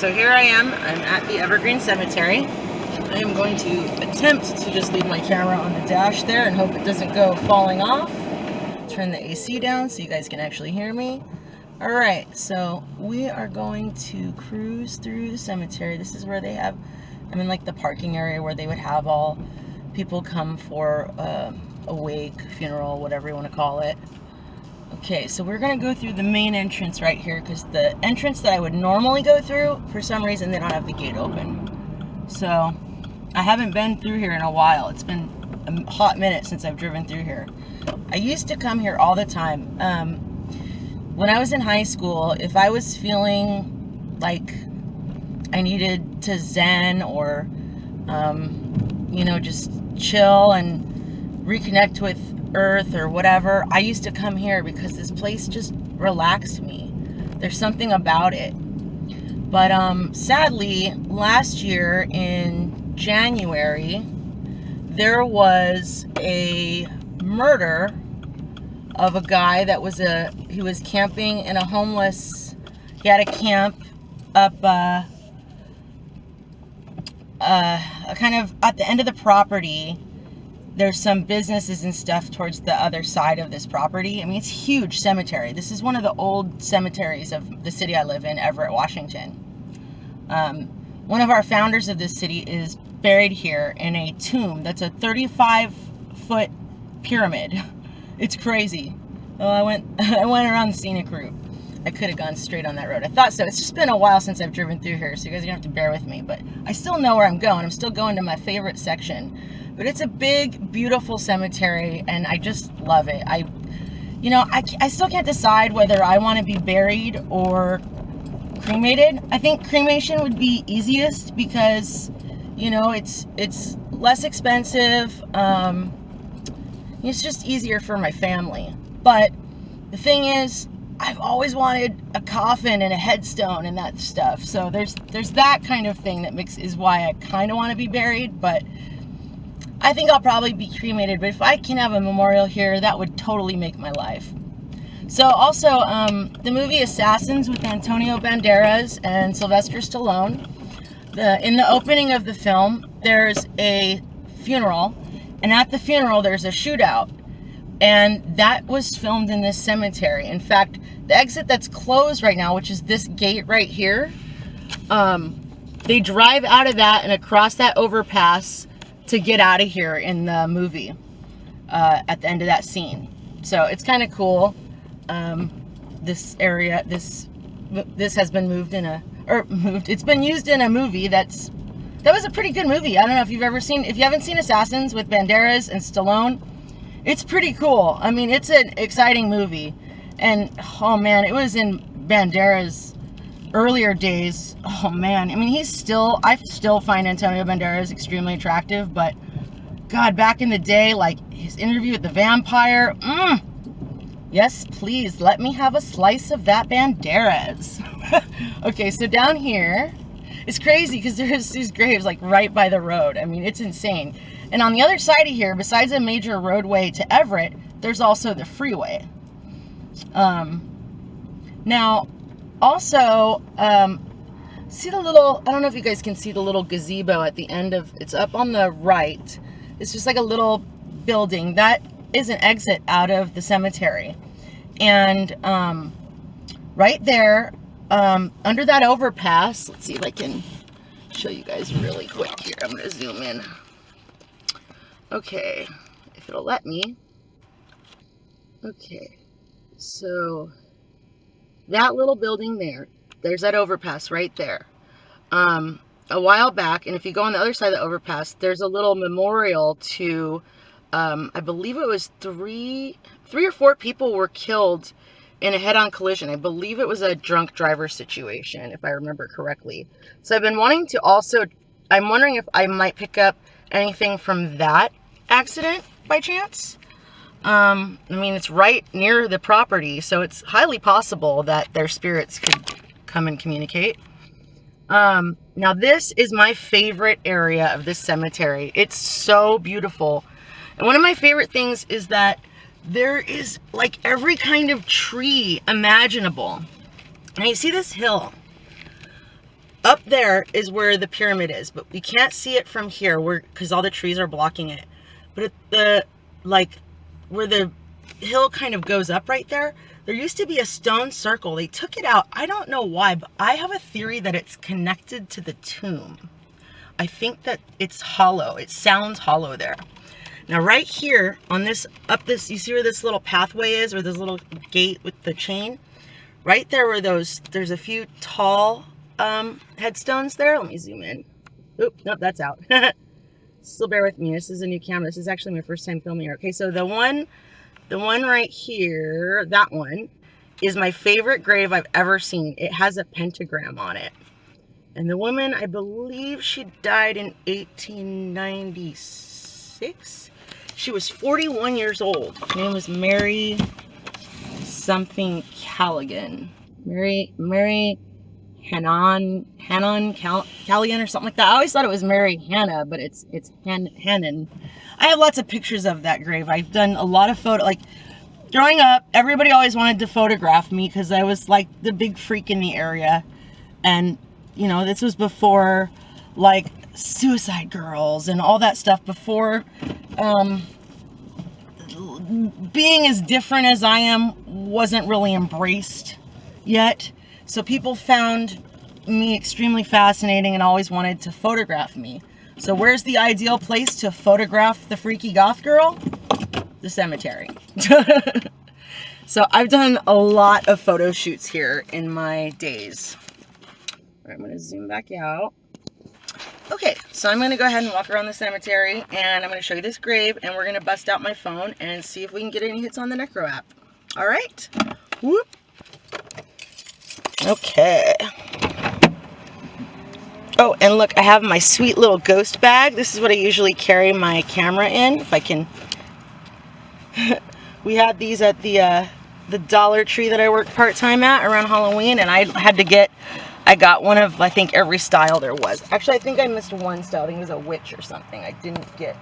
so here I am. I'm at the Evergreen Cemetery. I am going to attempt to just leave my camera on the dash there and hope it doesn't go falling off. Turn the AC down so you guys can actually hear me. Alright, so we are going to cruise through the cemetery. This is where they have, I'm in like the parking area where they would have all people come for a wake, funeral, whatever you want to call it. Okay, so we're going to go through the main entrance right here because the entrance that I would normally go through, for some reason they don't have the gate open. So I haven't been through here in a while. It's been a hot minute since I've driven through here. I used to come here all the time. When I was in high school, if I was feeling like I needed to zen or, you know, just chill and reconnect with Earth or whatever, I used to come here because this place just relaxed me. There's something about it. But sadly, last year in January, there was a murder of a guy that was he was camping in a homeless, he had a camp up kind of at the end of the property. There's some businesses and stuff towards the other side of this property. I mean, it's a huge cemetery. This is one of the old cemeteries of the city I live in, Everett, Washington. One of our founders of this city is buried here in a tomb that's a 35-foot pyramid. It's crazy. Well, I went around the scenic route. I could have gone straight on that road. I thought so. It's just been a while since I've driven through here, so you guys are gonna have to bear with me. But I still know where I'm going. I'm still going to my favorite section. But it's a big, beautiful cemetery, and I just love it. I still can't decide whether I want to be buried or cremated. I think cremation would be easiest because, you know, it's less expensive. It's just easier for my family. But the thing is, I've always wanted a coffin and a headstone and that stuff. So there's that kind of thing that is why I kind of want to be buried, but I think I'll probably be cremated. But if I can have a memorial here, that would totally make my life. So also, the movie Assassins with Antonio Banderas and Sylvester Stallone, in the opening of the film, there's a funeral, and at the funeral there's a shootout. And that was filmed in this cemetery. In fact, the exit that's closed right now, which is this gate right here, they drive out of that and across that overpass to get out of here in the movie at the end of that scene. So it's kind of cool. This area, this has been it's been used in a movie that was a pretty good movie. I don't know if you haven't seen Assassins with Banderas and Stallone. It's pretty cool. I mean, it's an exciting movie. And, oh man, it was in Banderas' earlier days. Oh man, I mean, I still find Antonio Banderas extremely attractive, but God, back in the day, like his interview with the vampire, yes, please, let me have a slice of that Banderas. Okay, so down here, it's crazy because there's these graves like right by the road. I mean, it's insane. And on the other side of here, besides a major roadway to Everett, there's also the freeway. Now, also, see the little, I don't know if you guys can see the little gazebo at the end of, it's up on the right. It's just like a little building. That is an exit out of the cemetery. And right there, under that overpass, let's see if I can show you guys really quick here. I'm going to zoom in. Okay, if it'll let me. Okay, so that little building there's that overpass right there. A while back, and if you go on the other side of the overpass, there's a little memorial to, I believe it was three or four people were killed in a head-on collision. I believe it was a drunk driver situation, if I remember correctly. So I've been wanting to I'm wondering if I might pick up anything from that accident by chance. I mean, it's right near the property, so it's highly possible that their spirits could come and communicate. Now this is my favorite area of this cemetery. It's so beautiful. And one of my favorite things is that there is like every kind of tree imaginable. Now you see this hill. up there is where the pyramid is, but we can't see it from here because all the trees are blocking it. But at the, like, where the hill kind of goes up right there, there used to be a stone circle. They took it out. I don't know why, but I have a theory that it's connected to the tomb. I think that it's hollow. It sounds hollow there. Now right here on this, up this, you see where this little pathway is, or this little gate with the chain? Right there where there's a few tall headstones there. Let me zoom in. Oop, nope, that's out. Still bear with me. This is a new camera. This is actually my first time filming here. Okay, so the one right here, that one, is my favorite grave I've ever seen. It has a pentagram on it. And the woman, I believe she died in 1896. She was 41 years old. Her name was Mary something Callaghan. Mary Hannon Callaghan or something like that. I always thought it was Mary Hannah, but it's Hannon. I have lots of pictures of that grave. I've done a lot of like growing up, everybody always wanted to photograph me because I was like the big freak in the area. And you know, this was before like Suicide Girls and all that stuff, before being as different as I am wasn't really embraced yet. So people found me extremely fascinating and always wanted to photograph me. So where's the ideal place to photograph the freaky goth girl? The cemetery. So I've done a lot of photo shoots here in my days. All right, I'm going to zoom back out. Okay, so I'm going to go ahead and walk around the cemetery, and I'm going to show you this grave, and we're going to bust out my phone and see if we can get any hits on the Necro app. All right. Whoop. Okay. Oh, and look, I have my sweet little ghost bag. This is what I usually carry my camera in, if I can. We had these at the Dollar Tree that I worked part-time at around Halloween, and I got one of, I think, every style there was. Actually, I think I missed one style. I think it was a witch or something. I didn't get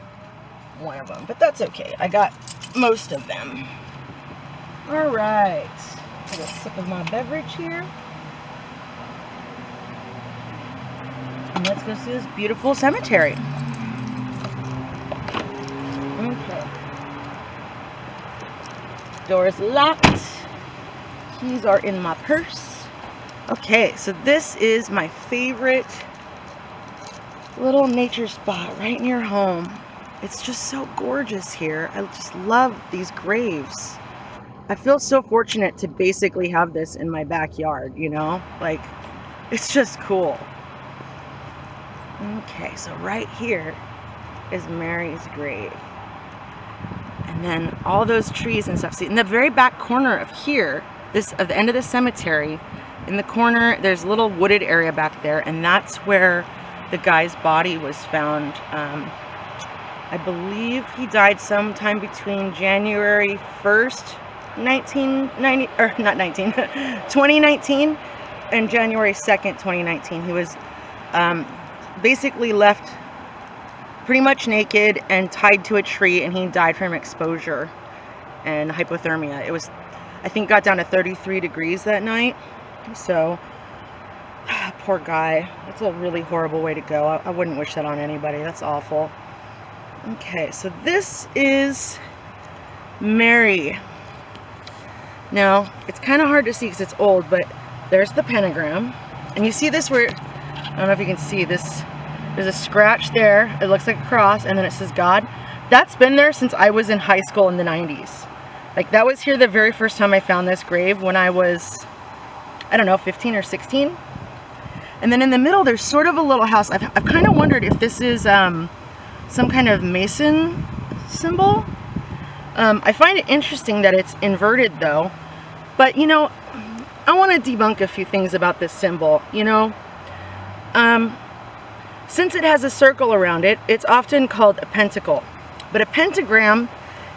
one of them, but that's okay. I got most of them. All right. Take a sip of my beverage here. And let's go see this beautiful cemetery. Okay. Door's locked. Keys are in my purse. Okay, so this is my favorite little nature spot right near home. It's just so gorgeous here. I just love these graves. I feel so fortunate to basically have this in my backyard, you know? Like, it's just cool. Okay, so right here is Mary's grave. And then all those trees and stuff. See, in the very back corner of here, at the end of the cemetery, in the corner, there's a little wooded area back there, and that's where the guy's body was found. I believe he died sometime between January 1st, 2019, and January 2nd, 2019. He was basically left pretty much naked and tied to a tree, and he died from exposure and hypothermia. It was, I think, got down to 33 degrees that night. So, poor guy. That's a really horrible way to go. I wouldn't wish that on anybody. That's awful. Okay, so this is Mary. Now, it's kind of hard to see because it's old, but there's the pentagram. And you see this where, I don't know if you can see this, there's a scratch there. It looks like a cross, and then it says God. That's been there since I was in high school in the 90s. Like, that was here the very first time I found this grave when I was, I don't know, 15 or 16. And then in the middle, there's sort of a little house. I've kind of wondered if this is some kind of Mason symbol. I find it interesting that it's inverted, though. But, you know, I want to debunk a few things about this symbol. You know, since it has a circle around it, it's often called a pentacle. But a pentagram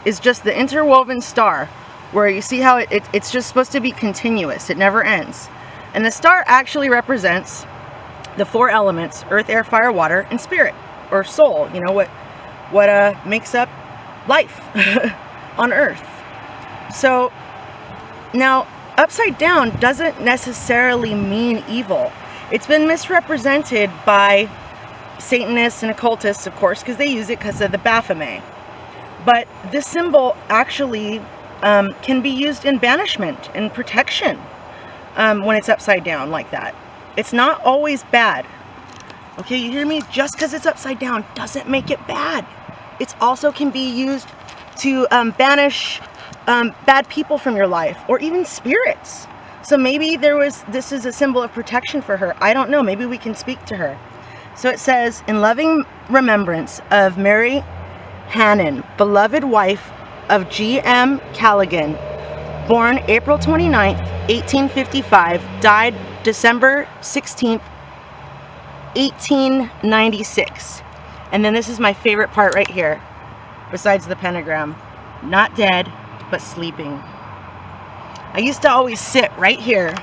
is just the interwoven star, where you see how it's just supposed to be continuous. It never ends. And the star actually represents the four elements: earth, air, fire, water, and spirit, or soul. You know, what makes up life on earth. So now, upside down doesn't necessarily mean evil. It's been misrepresented by Satanists and occultists, of course, because they use it because of the Baphomet. But this symbol actually can be used in banishment and protection when it's upside down like that. It's not always bad. Okay, you hear me? Just because it's upside down doesn't make it bad. It also can be used to banish bad people from your life, or even spirits. So maybe this is a symbol of protection for her. I don't know. Maybe we can speak to her. So it says, in loving remembrance of Mary Hannon, beloved wife of G.M. Callaghan, born April 29th, 1855, died December 16th, 1896. And then this is my favorite part right here, besides the pentagram. Not dead, but sleeping. I used to always sit right here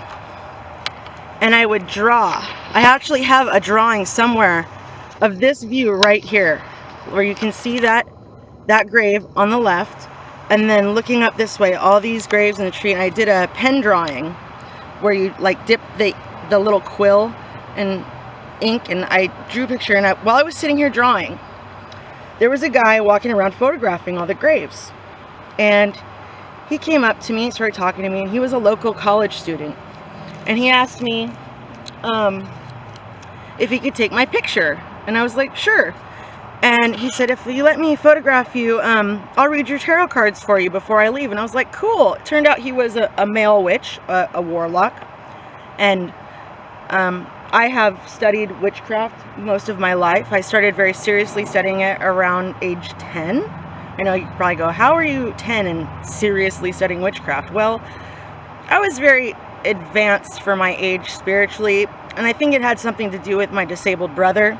and I would draw. I actually have a drawing somewhere of this view right here, where you can see that grave on the left, and then looking up this way, all these graves in the tree. And I did a pen drawing where you like dip the little quill in ink, and I drew a picture. And while I was sitting here drawing, there was a guy walking around photographing all the graves, and he came up to me and started talking to me, and he was a local college student, and he asked me if he could take my picture, and I was like, sure. And he said, if you let me photograph you, I'll read your tarot cards for you before I leave. And I was like, cool. It turned out he was a male witch, a warlock. And I have studied witchcraft most of my life. I started very seriously studying it around age 10. I know you probably go, how are you 10 and seriously studying witchcraft? Well, I was very advanced for my age spiritually, and I think it had something to do with my disabled brother.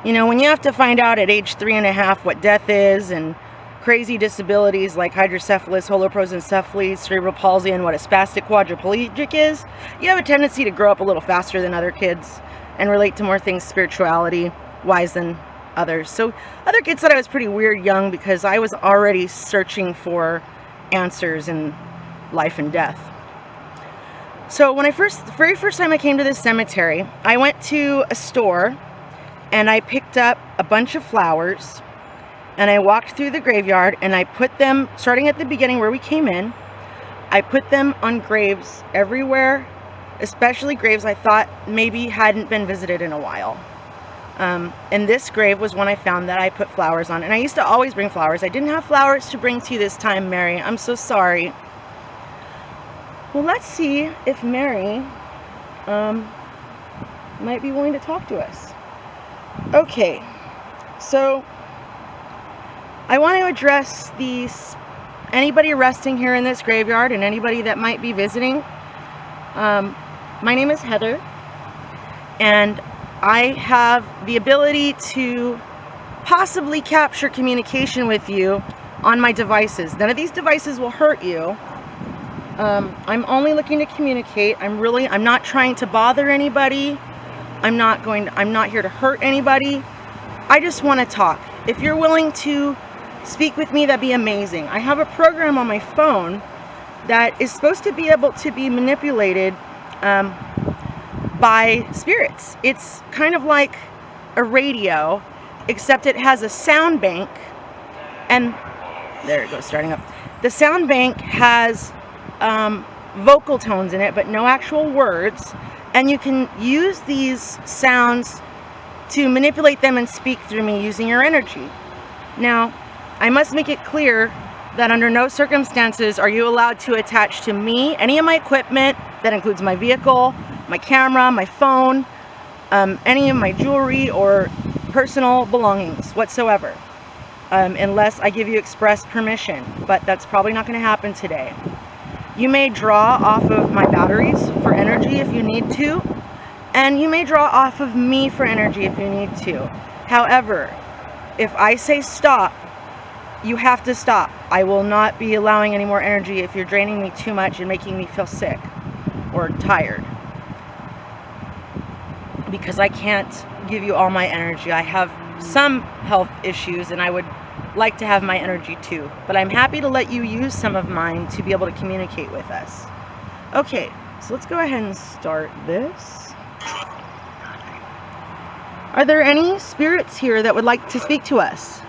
You know, when you have to find out at age 3.5 what death is, and crazy disabilities like hydrocephalus, holoprosencephaly, cerebral palsy, and what a spastic quadriplegic is, you have a tendency to grow up a little faster than other kids and relate to more things spirituality-wise than others. So other kids thought I was pretty weird young because I was already searching for answers in life and death. So when the very first time I came to this cemetery, I went to a store and I picked up a bunch of flowers, and I walked through the graveyard, and I put them, starting at the beginning where we came in, I put them on graves everywhere, especially graves I thought maybe hadn't been visited in a while. And this grave was one I found that I put flowers on. And I used to always bring flowers. I didn't have flowers to bring to you this time, Mary. I'm so sorry. Well, let's see if Mary might be willing to talk to us. Okay, so I want to address anybody resting here in this graveyard and anybody that might be visiting. My name is Heather, and I have the ability to possibly capture communication with you on my devices. None of these devices will hurt you. I'm only looking to communicate. I'm not trying to bother anybody. I'm not here to hurt anybody. I just want to talk. If you're willing to speak with me, that'd be amazing. I have a program on my phone that is supposed to be able to be manipulated by spirits. It's kind of like a radio, except it has a sound bank, and there it goes, starting up. The sound bank has vocal tones in it, but no actual words, and you can use these sounds to manipulate them and speak through me using your energy. Now, I must make it clear that under no circumstances are you allowed to attach to me any of my equipment. That includes my vehicle, my camera, my phone, any of my jewelry or personal belongings whatsoever, unless I give you express permission, but that's probably not going to happen today. You may draw off of my batteries for energy if you need to, and you may draw off of me for energy if you need to. However, if I say stop, you have to stop. I will not be allowing any more energy if you're draining me too much and making me feel sick or tired, because I can't give you all my energy. I have some health issues, and I would like to have my energy too, but I'm happy to let you use some of mine to be able to communicate with us. Okay, so let's go ahead and start this. Are there any spirits here that would like to speak to us?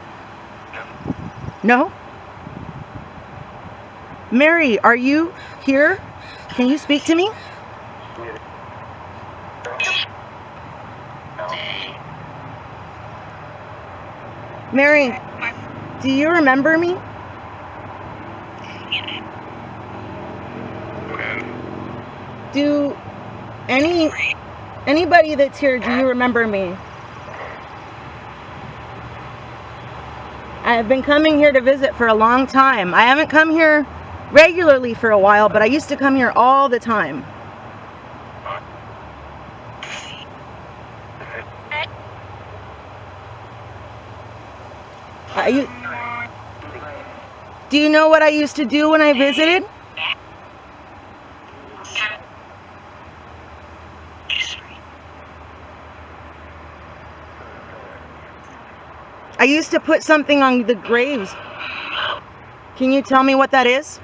No? Mary, are you here? Can you speak to me? Mary, do you remember me? Do anybody that's here, do you remember me? I've been coming here to visit for a long time. I haven't come here regularly for a while, but I used to come here all the time. Do you know what I used to do when I visited? I used to put something on the graves. Can you tell me what that is?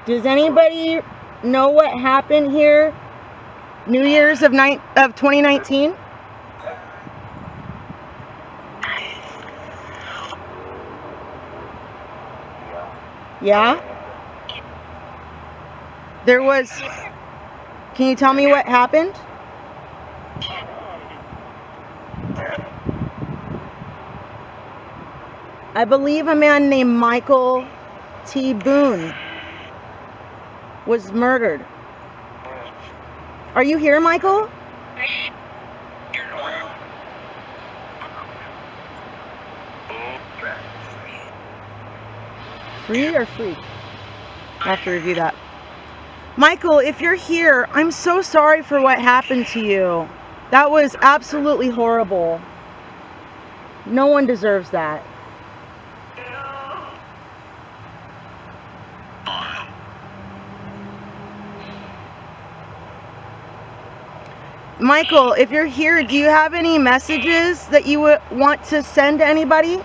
Does anybody know what happened here New Year's of 2019? Yeah? There was... Can you tell me what happened? I believe a man named Michael T. Boone was murdered. Are you here, Michael? Free or freak? I have to review that. Michael, if you're here, I'm so sorry for what happened to you. That was absolutely horrible. No one deserves that. Michael, if you're here, do you have any messages that you would want to send to anybody?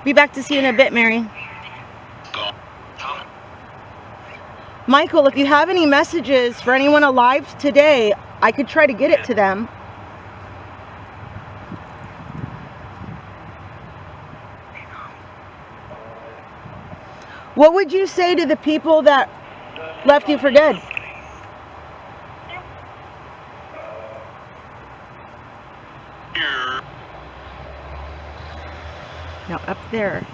Be back to see you in a bit, Mary. Michael, if you have any messages for anyone alive today, I could try to get it to them. What would you say to the people that left you for dead? Now up there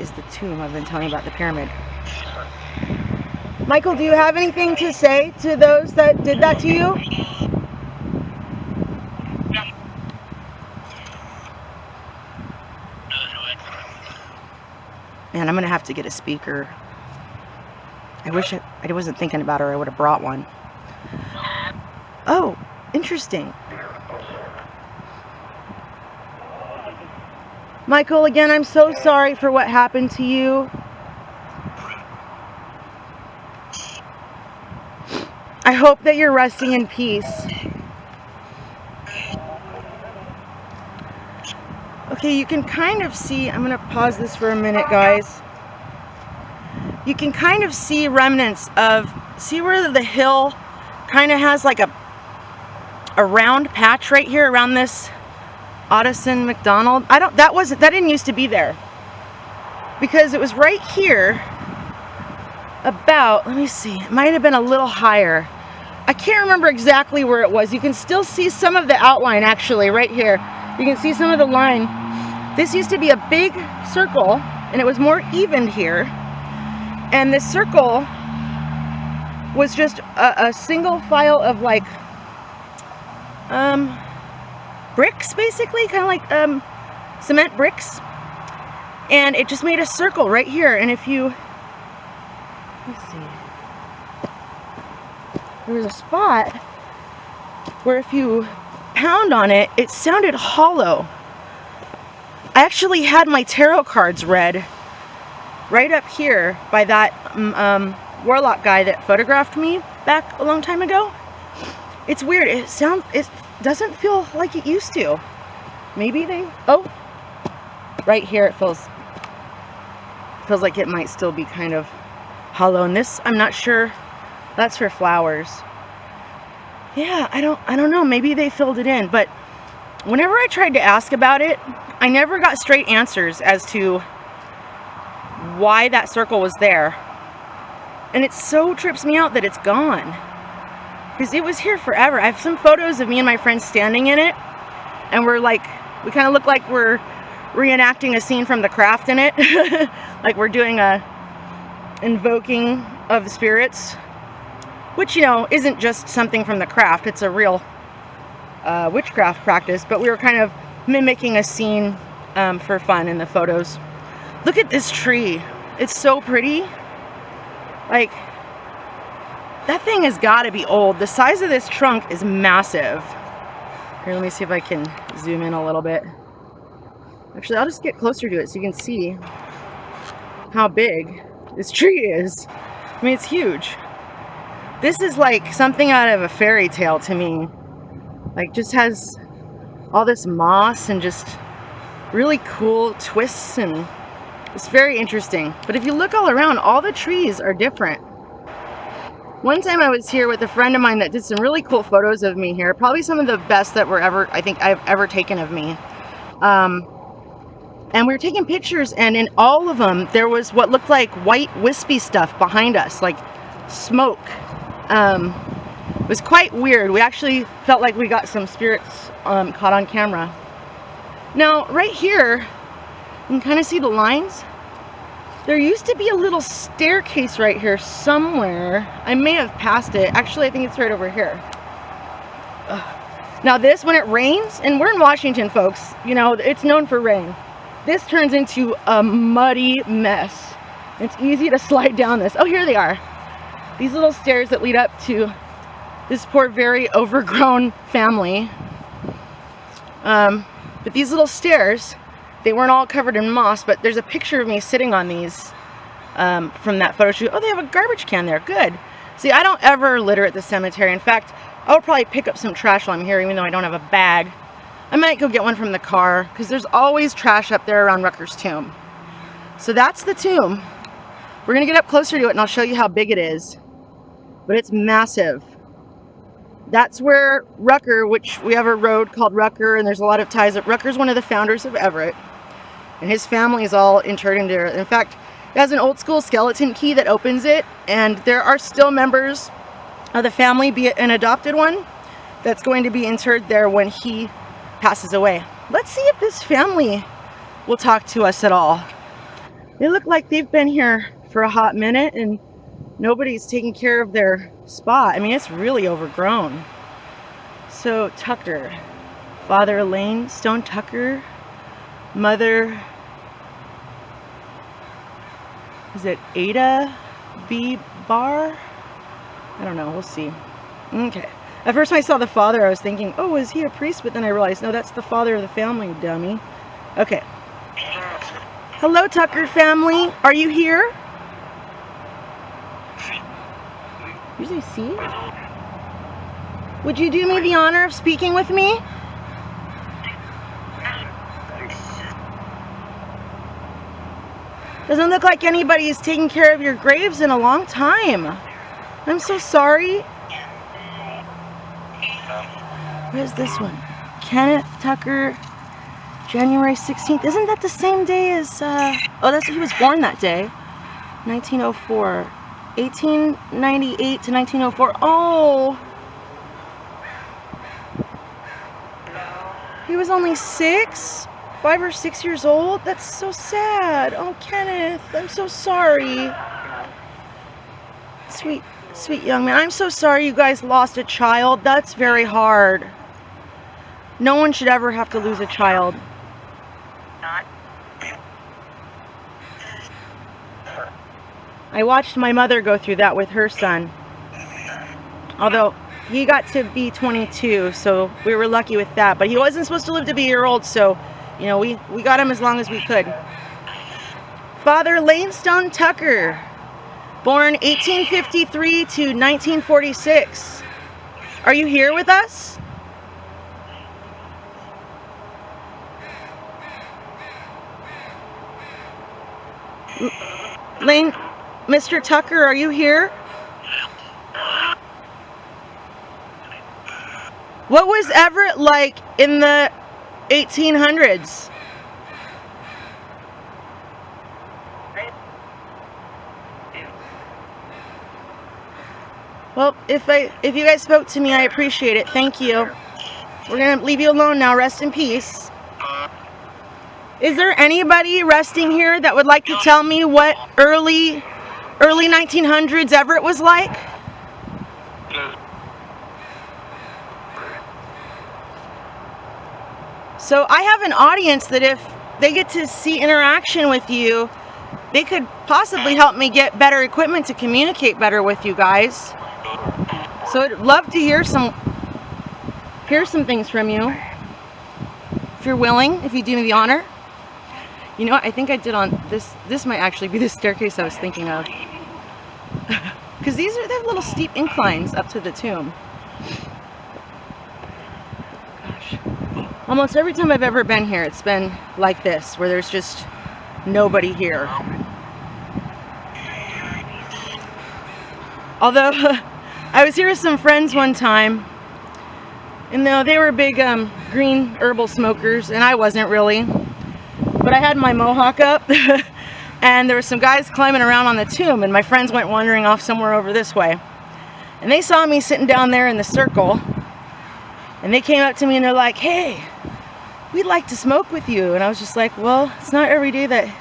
is the tomb I've been telling you about, the pyramid. Michael, do you have anything to say to those that did that to you? Man, I'm gonna have to get a speaker. I wish I wasn't thinking about it, or I would have brought one. Oh, interesting. Michael, again, I'm so sorry for what happened to you. I hope that you're resting in peace. Okay, you can kind of see, I'm going to pause this for a minute, guys. You can kind of see remnants of, see where the hill kind of has like a round patch right here around this Addison McDonald. That didn't used to be there, because it was right here about, let me see, it might have been a little higher. I can't remember exactly where it was. You can still see some of the outline actually right here. You can see some of the line. This used to be a big circle, and it was more evened here. And this circle was just a single file of like bricks, basically, kind of like cement bricks, and it just made a circle right here. And if you, let's see, there was a spot where if you pound on it, it sounded hollow. I actually had my tarot cards read right up here by that warlock guy that photographed me back a long time ago. It's weird. It doesn't feel like it used to. Maybe they, oh, right here it feels like it might still be kind of hollow. And this, I'm not sure. That's for flowers. Yeah, I don't know. Maybe they filled it in, but whenever I tried to ask about it, I never got straight answers as to why that circle was there. And it so trips me out that it's gone, because it was here forever. I have some photos of me and my friends standing in it, and we're like, we kind of look like we're reenacting a scene from The Craft in it. Like we're doing a invoking of the spirits, which, you know, isn't just something from The Craft. It's a real witchcraft practice, but we were kind of mimicking a scene for fun in the photos. Look at this tree. It's so pretty. Like, that thing has got to be old. The size of this trunk is massive. Here, let me see if I can zoom in a little bit. Actually, I'll just get closer to it so you can see how big this tree is. I mean, it's huge. This is like something out of a fairy tale to me. Like, just has all this moss and just really cool twists, and it's very interesting. But if you look all around, all the trees are different. One time I was here with a friend of mine that did some really cool photos of me here. Probably some of the best that I think I've ever taken of me. And we were taking pictures, and in all of them, there was what looked like white wispy stuff behind us, like smoke. It was quite weird. We actually felt like we got some spirits caught on camera. Now, right here, you can kind of see the lines. There used to be a little staircase right here somewhere. I may have passed it. Actually, I think it's right over here. Now this, when it rains, and we're in Washington, folks, you know, it's known for rain. This turns into a muddy mess. It's easy to slide down this. Oh, here they are. These little stairs that lead up to this poor, very overgrown family. But these little stairs, they weren't all covered in moss, but there's a picture of me sitting on these from that photo shoot. Oh, they have a garbage can there. Good. See, I don't ever litter at the cemetery. In fact, I'll probably pick up some trash while I'm here, even though I don't have a bag. I might go get one from the car, because there's always trash up there around Rutgers Tomb. So that's the tomb. We're going to get up closer to it, and I'll show you how big it is. But it's massive. That's where Rucker, which we have a road called Rucker, and there's a lot of ties. Rucker's one of the founders of Everett, and his family is all interred in there. In fact, it has an old school skeleton key that opens it, and there are still members of the family, be it an adopted one, that's going to be interred there when he passes away. Let's see if this family will talk to us at all. They look like they've been here for a hot minute, and nobody's taking care of their spot. I mean, it's really overgrown. So, Tucker. Father Elaine Stone Tucker. Mother, is it Ada B. Barr? I don't know. We'll see. Okay. At first when I saw the father, I was thinking, oh, is he a priest? But then I realized, no, that's the father of the family, dummy. Okay. Hello, Tucker family. Are you here? Usually see? Would you do me the honor of speaking with me? Doesn't look like anybody is taking care of your graves in a long time. I'm so sorry. Where's this one? Kenneth Tucker, January 16th. Isn't that the same day as, oh, that's he was born that day. 1904. 1898 to 1904. Oh! He was only 5 or 6 years old? That's so sad. Oh, Kenneth, I'm so sorry. Sweet young man. I'm so sorry you guys lost a child. That's very hard. No one should ever have to lose a child. I watched my mother go through that with her son. Although he got to be 22, so we were lucky with that. But he wasn't supposed to live to be a year old, so, you know, we got him as long as we could. Father Lane Stone Tucker. Born 1853 to 1946. Are you here with us? Lane, Mr. Tucker, are you here? What was Everett like in the 1800s? Well, if you guys spoke to me, I appreciate it. Thank you. We're gonna leave you alone now. Rest in peace. Is there anybody resting here that would like to tell me what early 1900s Everett was like? So I have an audience that if they get to see interaction with you, they could possibly help me get better equipment to communicate better with you guys. So I'd love to hear some things from you. If you're willing, if you do me the honor. You know what, I think I did on this might actually be the staircase I was thinking of. Because they have little steep inclines up to the tomb. Gosh. Almost every time I've ever been here, it's been like this, where there's just nobody here. Although, I was here with some friends one time, and they were big green herbal smokers, and I wasn't really. But I had my mohawk up, and there were some guys climbing around on the tomb, and my friends went wandering off somewhere over this way. And they saw me sitting down there in the circle, and they came up to me and they're like, "Hey, we'd like to smoke with you." And I was just like, well, it's not every day that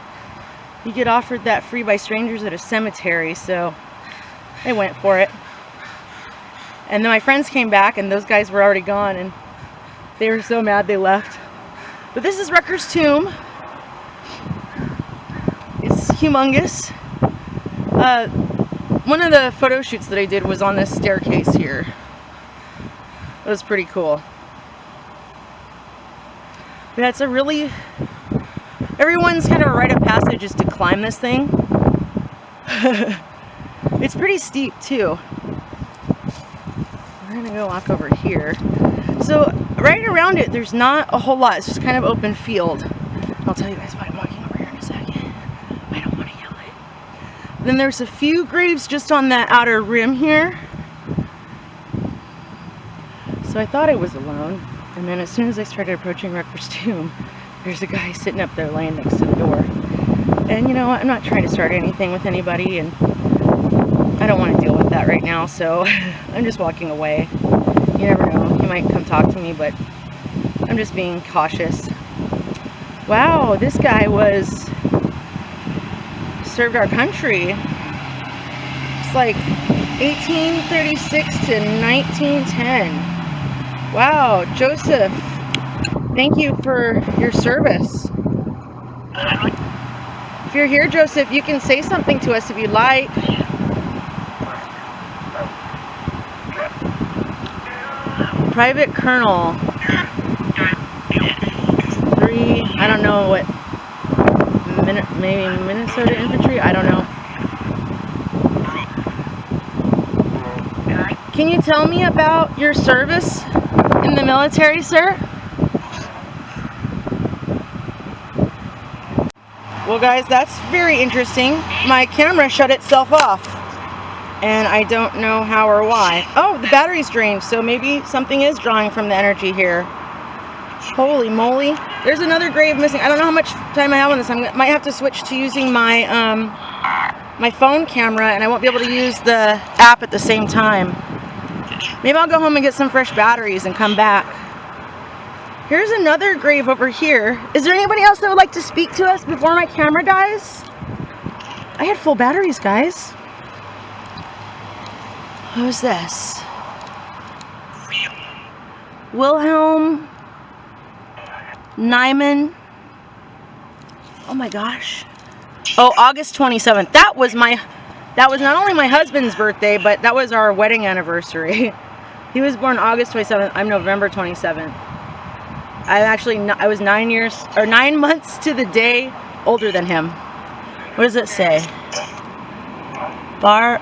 you get offered that free by strangers at a cemetery, so I went for it. And then my friends came back, and those guys were already gone, and they were so mad they left. But this is Rutgers Tomb. It's humongous. One of the photo shoots that I did was on this staircase here. It was pretty cool. Yeah, it's everyone's kind of a rite of passage is to climb this thing. It's pretty steep too. We're gonna go walk over here. So right around it, there's not a whole lot. It's just kind of open field. I'll tell you guys why I'm walking over here in a second. I don't want to yell it. Then there's a few graves just on that outer rim here. So I thought I was alone. And then as soon as I started approaching Rutgers Tomb, there's a guy sitting up there laying next to the door. And you know what? I'm not trying to start anything with anybody, and I don't want to deal with that right now, so I'm just walking away. You never know. He might come talk to me, but I'm just being cautious. Wow, this guy served our country. It's like 1836 to 1910. Wow, Joseph, thank you for your service. If you're here, Joseph, you can say something to us if you'd like. Private Colonel 3, I don't know what, maybe Minnesota Infantry, I don't know. Can you tell me about your service in the military, sir? Well guys, that's very interesting. My camera shut itself off, and I don't know how or why. Oh, the battery's drained, so maybe something is drawing from the energy here. Holy moly. There's another grave missing. I don't know how much time I have on this. I might have to switch to using my my phone camera, and I won't be able to use the app at the same time. Maybe I'll go home and get some fresh batteries and come back. Here's another grave over here. Is there anybody else that would like to speak to us before my camera dies? I had full batteries, guys. Who's this? Wilhelm Nyman. Oh my gosh. Oh, August 27th. That was not only my husband's birthday, but that was our wedding anniversary. He was born August 27th. I'm November 27th. I was 9 months to the day older than him. What does it say? Oh,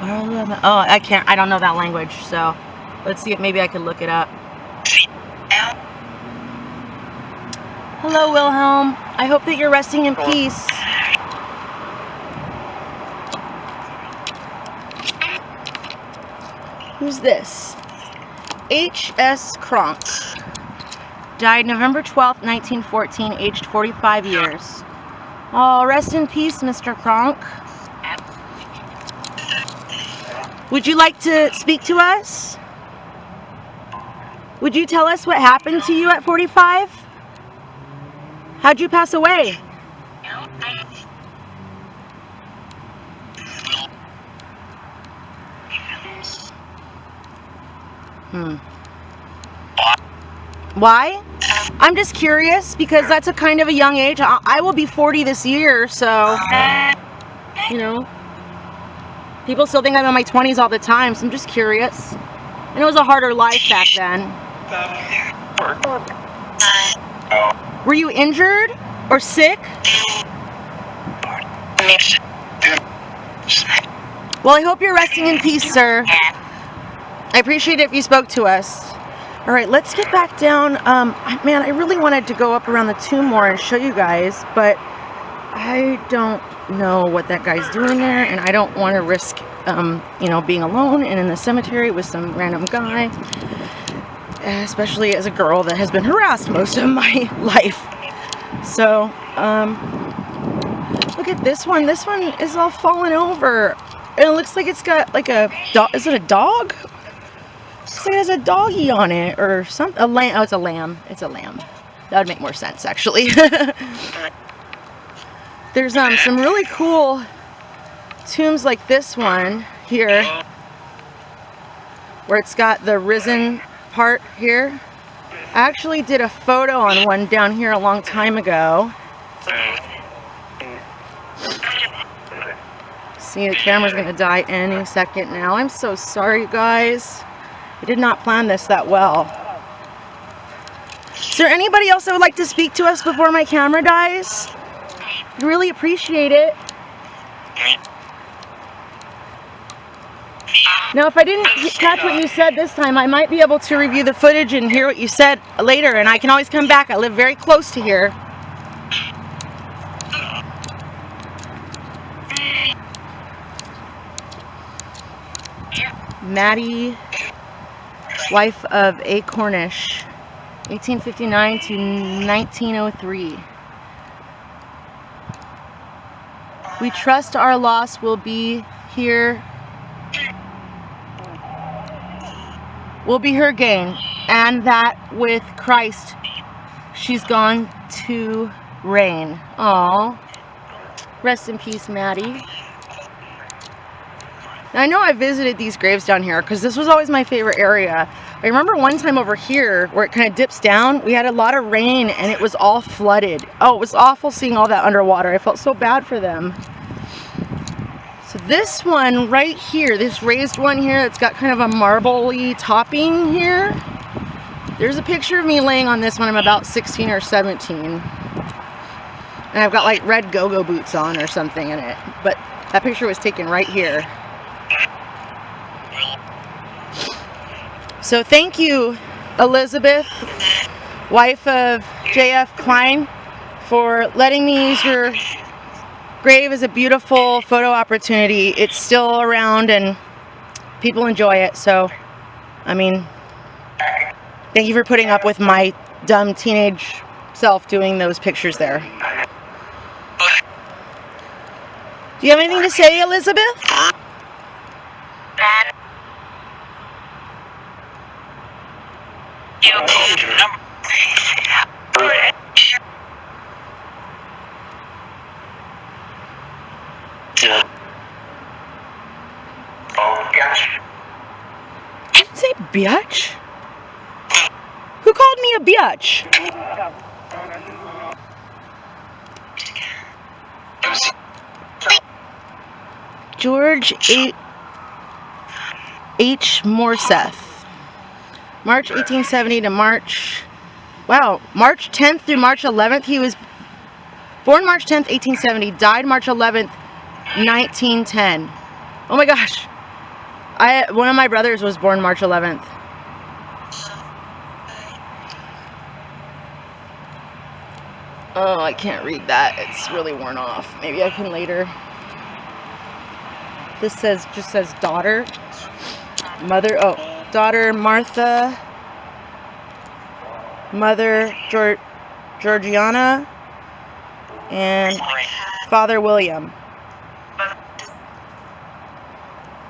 I don't know that language, so let's see if maybe I can look it up. Hello, Wilhelm. I hope that you're resting in peace. Who's this? H.S. Kronk. Died November 12th, 1914, aged 45 years. Oh, rest in peace, Mr. Kronk. Would you like to speak to us? Would you tell us what happened to you at 45? How'd you pass away? Why? I'm just curious because that's a kind of a young age. I will be 40 this year, so, you know, people still think I'm in my 20s all the time, so I'm just curious. And it was a harder life back then. Were you injured or sick? Well, I hope you're resting in peace, sir. I appreciate it if you spoke to us. All right, let's get back down. Man, I really wanted to go up around the tomb more and show you guys, but I don't know what that guy's doing there, and I don't want to risk, you know, being alone and in the cemetery with some random guy, especially as a girl that has been harassed most of my life. So, look at this one. This one is all fallen over, and it looks like it's got like a dog. Is it a dog? Looks like it has a doggy on it or something. A lamb. Oh, it's a lamb. It's a lamb. That would make more sense, actually. There's some really cool tombs like this one here, where it's got the risen part here. I actually did a photo on one down here a long time ago. See, the camera's gonna die any second now. I'm so sorry, you guys. I did not plan this that well. Is there anybody else that would like to speak to us before my camera dies? I'd really appreciate it. Now, if I didn't catch what you said this time, I might be able to review the footage and hear what you said later, and I can always come back. I live very close to here. Maddie, wife of A. Cornish, 1859 to 1903. We trust our loss will be here. Will be her gain, and that with Christ she's gone to reign. Aww. Rest in peace, Maddie. Now, I know I visited these graves down here because this was always my favorite area. I remember one time over here where it kind of dips down, we had a lot of rain and it was all flooded. Oh, it was awful seeing all that underwater. I felt so bad for them. So this one right here, this raised one here, it's got kind of a marble-y topping here. There's a picture of me laying on this when I'm about 16 or 17. And I've got like red go-go boots on or something in it. But that picture was taken right here. So thank you, Elizabeth, wife of J.F. Klein, for letting me use your grave as a beautiful photo opportunity. It's still around and people enjoy it. So, I mean, thank you for putting up with my dumb teenage self doing those pictures there. Do you have anything to say, Elizabeth? Did you say bitch? Who called me a bitch? George H. Morseth. March 1870 to March 10th through March 11th. He was born March 10th, 1870, died March 11th, 1910. Oh my gosh. One of my brothers was born March 11th. Oh, I can't read that. It's really worn off. Maybe I can later. This just says daughter. Mother, oh, daughter Martha. Mother Georgiana. And Father William.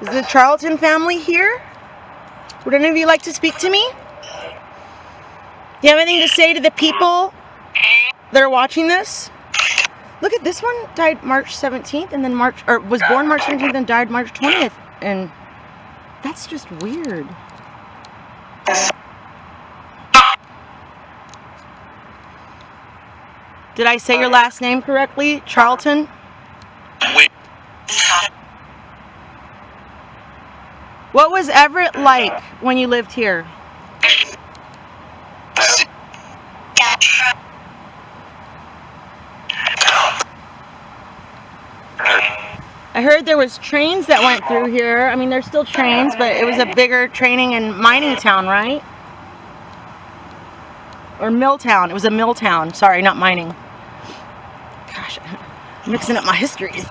Is the Charlton family here? Would any of you like to speak to me? Do you have anything to say to the people that are watching this? Look at this one, died March 17th and then was born March 17th and died March 20th. And that's just weird. Did I say your last name correctly? Charlton? What was Everett like when you lived here? I heard there was trains that went through here. I mean, there's still trains, but it was a bigger training and mining town, right? Or mill town. It was a mill town. Sorry, not mining. Gosh, I'm mixing up my histories.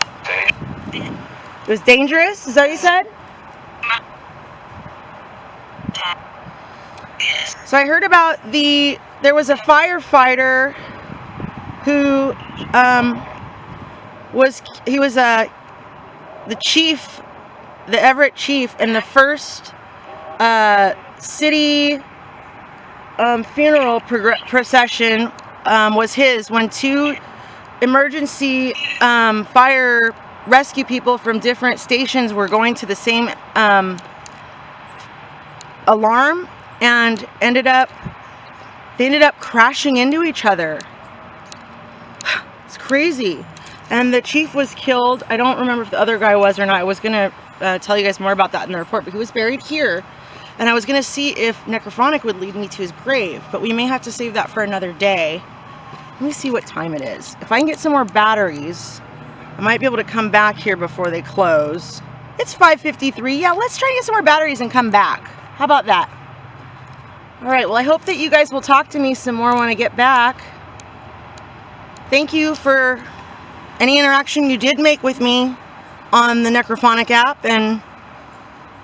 It was dangerous? Is that what you said? So I heard about there was a firefighter who was the chief, the Everett chief, and the first city funeral procession was his, when two emergency fire rescue people from different stations were going to the same alarm, and they ended up crashing into each other. It's crazy. And the chief was killed. I don't remember if the other guy was or not. I was going to tell you guys more about that in the report, but he was buried here. And I was going to see if Necrophonic would lead me to his grave, but we may have to save that for another day. Let me see what time it is. If I can get some more batteries, I might be able to come back here before they close. It's 5:53. Yeah, let's try to get some more batteries and come back. How about that? All right, well, I hope that you guys will talk to me some more when I get back. Thank you for any interaction you did make with me on the Necrophonic app, and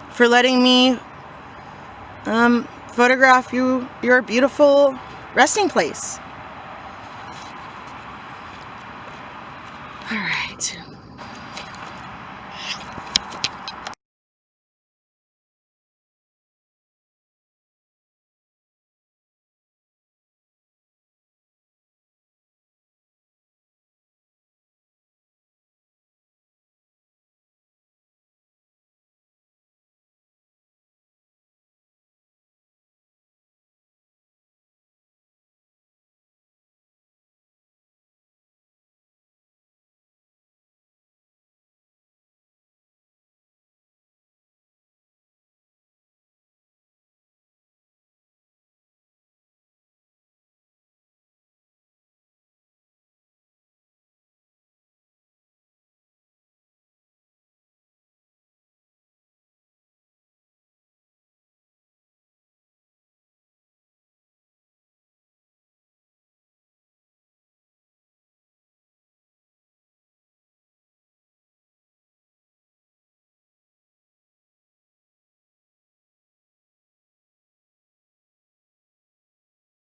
for letting me photograph your beautiful resting place. All right.